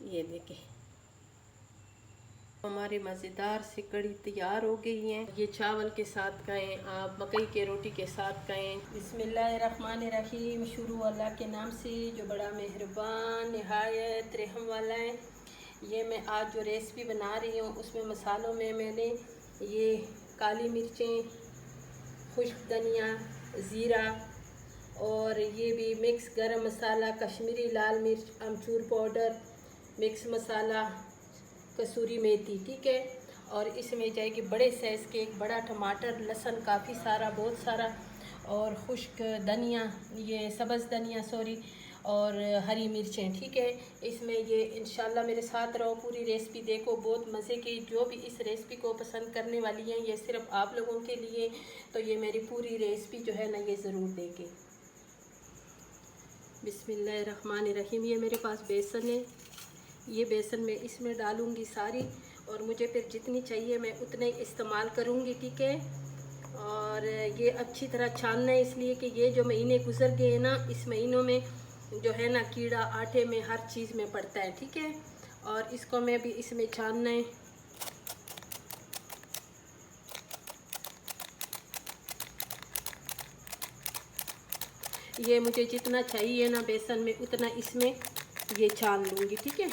ये देखें, हमारे मज़ेदार से कड़ी तैयार हो गई है। ये चावल के साथ खाएं, आप मकई के रोटी के साथ खाएं। बिस्मिल्लाहिर्रहमानिर्रहीम। शुरू अल्लाह के नाम से जो बड़ा मेहरबान निहायत रहम वाला है। ये मैं आज जो रेसिपी बना रही हूँ उसमें मसालों में मैंने ये काली मिर्चें, खुश्क धनिया, ज़ीरा और ये भी मिक्स गरम मसाला, कश्मीरी लाल मिर्च, अमचूर पाउडर, मिक्स मसाला, कसूरी मेथी, ठीक है। और इसमें जाएगी बड़े साइज़ के एक बड़ा टमाटर, लहसुन काफ़ी सारा, बहुत सारा, और खुश्क धनिया, ये सब्ज़ धनिया सॉरी, और हरी मिर्चें, ठीक है। इसमें ये इंशाल्लाह मेरे साथ रहो, पूरी रेसिपी देखो, बहुत मज़े की। जो भी इस रेसिपी को पसंद करने वाली हैं, ये सिर्फ आप लोगों के लिए, तो ये मेरी पूरी रेसिपी जो है ना ये ज़रूर देखें। बिस्मिल्लाहिर्रहमानिर्रहीम। ये मेरे पास बेसन है, ये बेसन मैं इसमें डालूँगी सारी, और मुझे फिर जितनी चाहिए मैं उतने इस्तेमाल करूँगी, ठीक है। और ये अच्छी तरह छानना है, इसलिए कि ये जो महीने गुजर गए हैं ना, इस महीनों में जो है ना कीड़ा आटे में हर चीज़ में पड़ता है, ठीक है। और इसको मैं भी इसमें छानना है। ये मुझे जितना चाहिए ना बेसन में उतना इसमें ये छान लूँगी, ठीक है।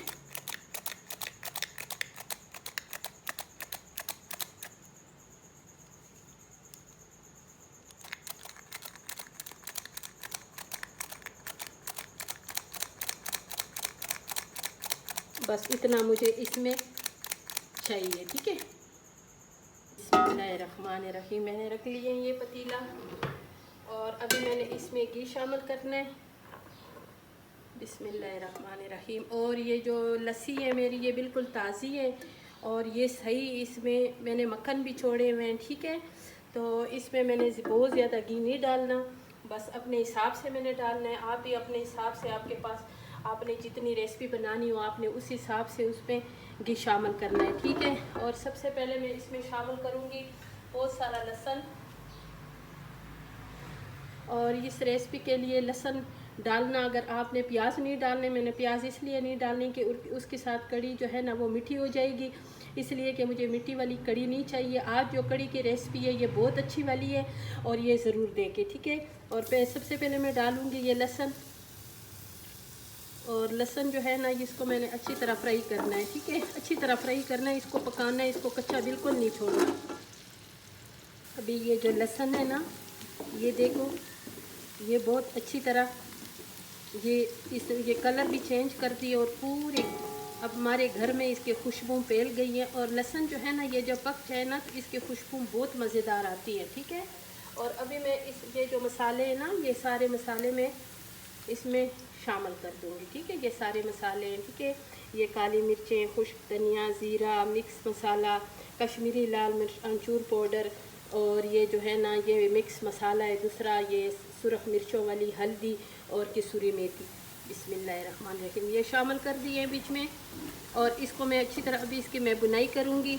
बस इतना मुझे इसमें चाहिए, ठीक है। बिस्मिल्लाहिर्रहमानिर्रहीम। मैंने रख लिया ये पतीला, और अभी मैंने इसमें घी शामिल करना है। बिस्मिल्लाहिर्रहमानिर्रहीम। और ये जो लस्सी है मेरी, ये बिल्कुल ताज़ी है, और ये सही, इसमें मैंने मक्खन भी छोड़े हुए हैं, ठीक है। तो इसमें मैंने बहुत ज़्यादा घी नहीं डालना, बस अपने हिसाब से मैंने डालना है। आप भी अपने हिसाब से, आपके पास आपने जितनी रेसिपी बनानी हो आपने उस हिसाब से उसमें घी शामिल करना है, ठीक है। और सबसे पहले मैं इसमें शामिल करूँगी बहुत सारा लहसुन, और इस रेसिपी के लिए लहसुन डालना, अगर आपने प्याज नहीं डालने, मैंने प्याज इसलिए नहीं डालने कि उसके साथ कड़ी जो है ना वो मीठी हो जाएगी, इसलिए कि मुझे मीठी वाली कड़ी नहीं चाहिए। आज जो कड़ी की रेसिपी है ये बहुत अच्छी वाली है, और ये ज़रूर देखें, ठीक है। और सबसे पहले मैं डालूँगी ये लहसुन, और लहसुन जो है ना इसको मैंने अच्छी तरह फ्राई करना है, ठीक है। अच्छी तरह फ्राई करना है, इसको पकाना है, इसको कच्चा बिल्कुल नहीं छोड़ना। अभी ये जो लहसुन है ना, ये देखो, ये बहुत अच्छी तरह ये कलर भी चेंज कर दी, और पूरे अब हमारे घर में इसके खुशबू फैल गई है। और लहसुन जो है ना ये जब पक जाए ना तो इसकी खुशबू बहुत मज़ेदार आती है, ठीक है। और अभी मैं ये जो मसाले हैं ना, ये सारे मसाले मैं इसमें शामिल कर दूँगी, ठीक है। ये सारे मसाले हैं, ठीक है। ये काली मिर्चें, खुश्क धनिया, ज़ीरा, मिक्स मसाला, कश्मीरी लाल मिर्च, अमचूर पाउडर, और ये जो है ना ये मिक्स मसाला है दूसरा, ये सुरख मिर्चों वाली हल्दी, और कसूरी मेथी। बिस्मिल्लाहिर्रहमानिर्रहीम। ये शामिल कर दिए हैं बीच में, और इसको मैं अच्छी तरह अभी इसकी मैं बुनाई करूँगी,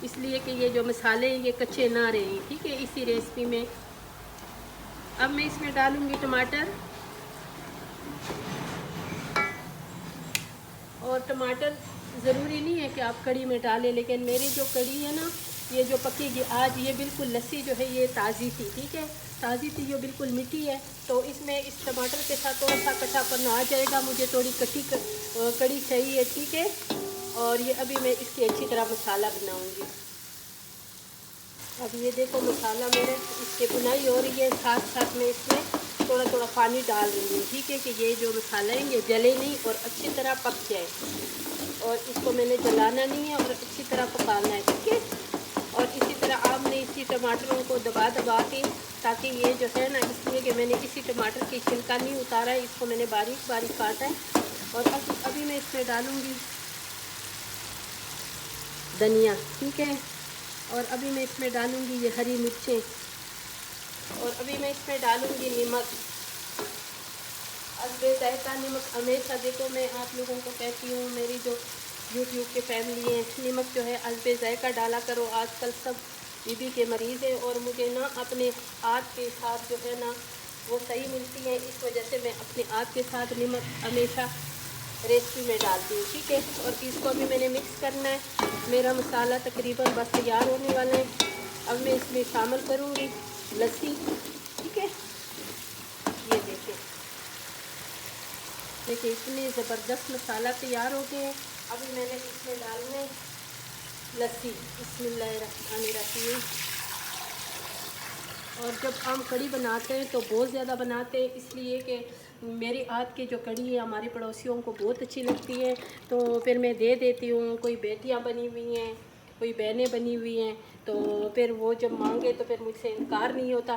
इसलिए कि ये जो मसाले हैं ये कच्चे ना रहें, ठीक है, इसी रेसिपी में। अब मैं इसमें डालूँगी टमाटर, और टमाटर ज़रूरी नहीं है कि आप कड़ी में डालें, लेकिन मेरी जो कड़ी है ना ये जो पकेगी आज, ये बिल्कुल लस्सी जो है ये ताज़ी थी, ठीक है, ताज़ी थी, ये बिल्कुल मीठी है। तो इसमें इस टमाटर के साथ थोड़ा सा कच्चापन आ जाएगा, मुझे थोड़ी कड़ी चाहिए, ठीक है। और ये अभी मैं इसकी अच्छी तरह मसाला बनाऊँगी। अब ये देखो मसाला मेरे इसके बुनाई हो रही है, साथ साथ में इसमें थोड़ा थोड़ा पानी डाल रही हूँ, ठीक है, कि ये जो मसाला है ये जले नहीं और अच्छी तरह पक जाए। और इसको मैंने जलाना नहीं है और अच्छी तरह पकाना है, ठीक है। और इसी तरह आपने इसी टमाटरों को दबा दबा के, ताकि ये जो है ना, इसलिए कि मैंने इसी टमाटर की छिलका नहीं उतारा है, इसको मैंने बारीक बारीक काटा है। और अभी मैं इसमें डालूँगी धनिया, ठीक है। और अभी मैं इसमें डालूँगी ये हरी मिर्चें, और अभी मैं इसमें डालूँगी नमक, हस्बे जायका नमक। हमेशा देखो मैं आप लोगों को कहती हूँ, मेरी जो यूट्यूब के फैमिली है, नमक जो है हस्बे जायका डाला करो। आजकल सब बीबी के मरीज़ हैं, और मुझे ना अपने हाथ के साथ जो है ना वो सही मिलती है, इस वजह से मैं अपने हाथ के साथ नमक हमेशा रेसिपी में डालती हूँ, ठीक है। और इसको भी मैंने मिक्स करना है। मेरा मसाला तकरीबन बस तैयार होने वाला है। अब मैं इसमें शामिल करूँगी लस्सी, ठीक है। ये देखिए देखिए इतने ज़बरदस्त मसाला तैयार हो गए हैं। अभी मैंने इसमें डालने लस्सी, बिस्मिल्लाहिर्रहमानिर्रहीम। और जब हम कढ़ी बनाते हैं तो बहुत ज़्यादा बनाते हैं, इसलिए कि मेरे हाथ की जो कढ़ी है हमारे पड़ोसियों को बहुत अच्छी लगती है, तो फिर मैं दे देती हूँ। कोई बेटियाँ बनी हुई हैं, कोई बहनें बनी हुई हैं, तो फिर वो जब मांगे तो फिर मुझसे इनकार नहीं होता।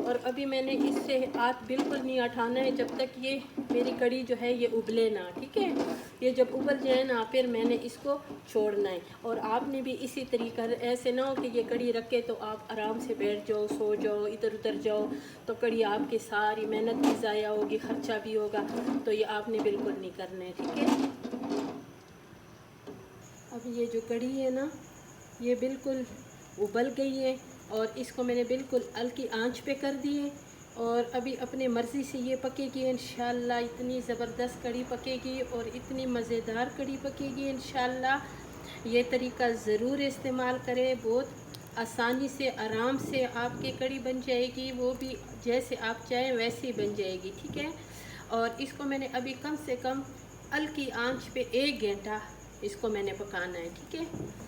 और अभी मैंने इससे हाथ बिल्कुल नहीं उठाना है जब तक ये मेरी कढ़ी जो है ये उबले ना, ठीक है। ये जब उबल जाए ना फिर मैंने इसको छोड़ना है। और आपने भी इसी तरीका, ऐसे ना हो कि ये कढ़ी रखे तो आप आराम से बैठ जाओ, सो जाओ, इधर उधर जाओ, तो कढ़ी आपकी सारी मेहनत भी ज़ाया होगी, ख़र्चा भी होगा। तो ये आपने बिल्कुल नहीं करना है, ठीक है। अब ये जो कढ़ी है ना ये बिल्कुल उबल गई है और इसको मैंने बिल्कुल हल्की आंच पे कर दी है। और अभी अपने मर्ज़ी से ये पकेगी इंशाल्लाह। इतनी ज़बरदस्त कढ़ी पकेगी और इतनी मज़ेदार कढ़ी पकेगी इंशाल्लाह। ये तरीका ज़रूर इस्तेमाल करें, बहुत आसानी से आराम से आपकी कढ़ी बन जाएगी, वो भी जैसे आप चाहें वैसे ही बन जाएगी, ठीक है। और इसको मैंने अभी कम से कम हल्की आंच पे 1 घंटा इसको मैंने पकाना है, ठीक है।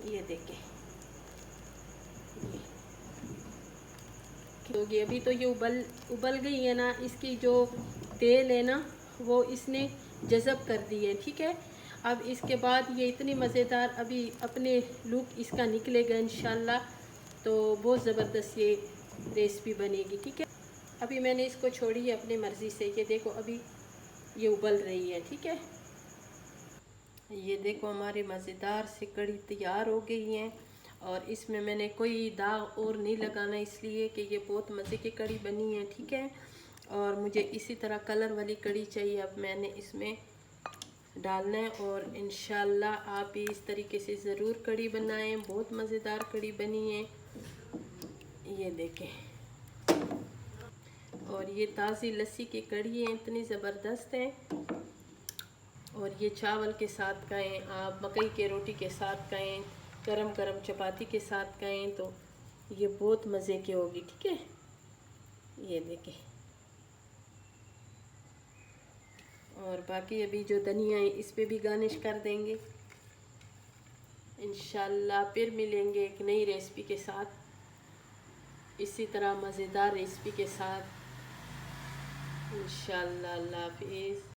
ये देखें होगी। अभी तो ये उबल गई है ना, इसकी जो तेल है ना वो इसने जज़ब कर दी है, ठीक है। अब इसके बाद ये इतनी मज़ेदार अभी अपने लुक इसका निकलेगा इंशाल्लाह। तो बहुत ज़बरदस्त ये रेसिपी बनेगी, ठीक है। अभी मैंने इसको छोड़ी है अपनी मर्ज़ी से। ये देखो अभी ये उबल रही है, ठीक है। ये देखो हमारी मज़ेदार सी कढ़ी तैयार हो गई है। और इसमें मैंने कोई दाग और नहीं लगाना, इसलिए कि ये बहुत मज़े की कढ़ी बनी है, ठीक है। और मुझे इसी तरह कलर वाली कढ़ी चाहिए। अब मैंने इसमें डालना है और इंशाल्लाह आप भी इस तरीके से ज़रूर कढ़ी बनाएं। बहुत मज़ेदार कढ़ी बनी है, ये देखें। और ये ताज़ी लस्सी की कढ़ी है, इतनी ज़बरदस्त है। और ये चावल के साथ खाएं, आप मकई के रोटी के साथ खाएं, गरम गरम चपाती के साथ खाएं, तो ये बहुत मज़े की होगी, ठीक है। ये देखें। और बाकी अभी जो धनिया है इस पे भी गार्निश कर देंगे इंशाल्लाह। फिर मिलेंगे एक नई रेसिपी के साथ, इसी तरह मज़ेदार रेसिपी के साथ इंशाल्लाह। अल्लाह हाफिज़।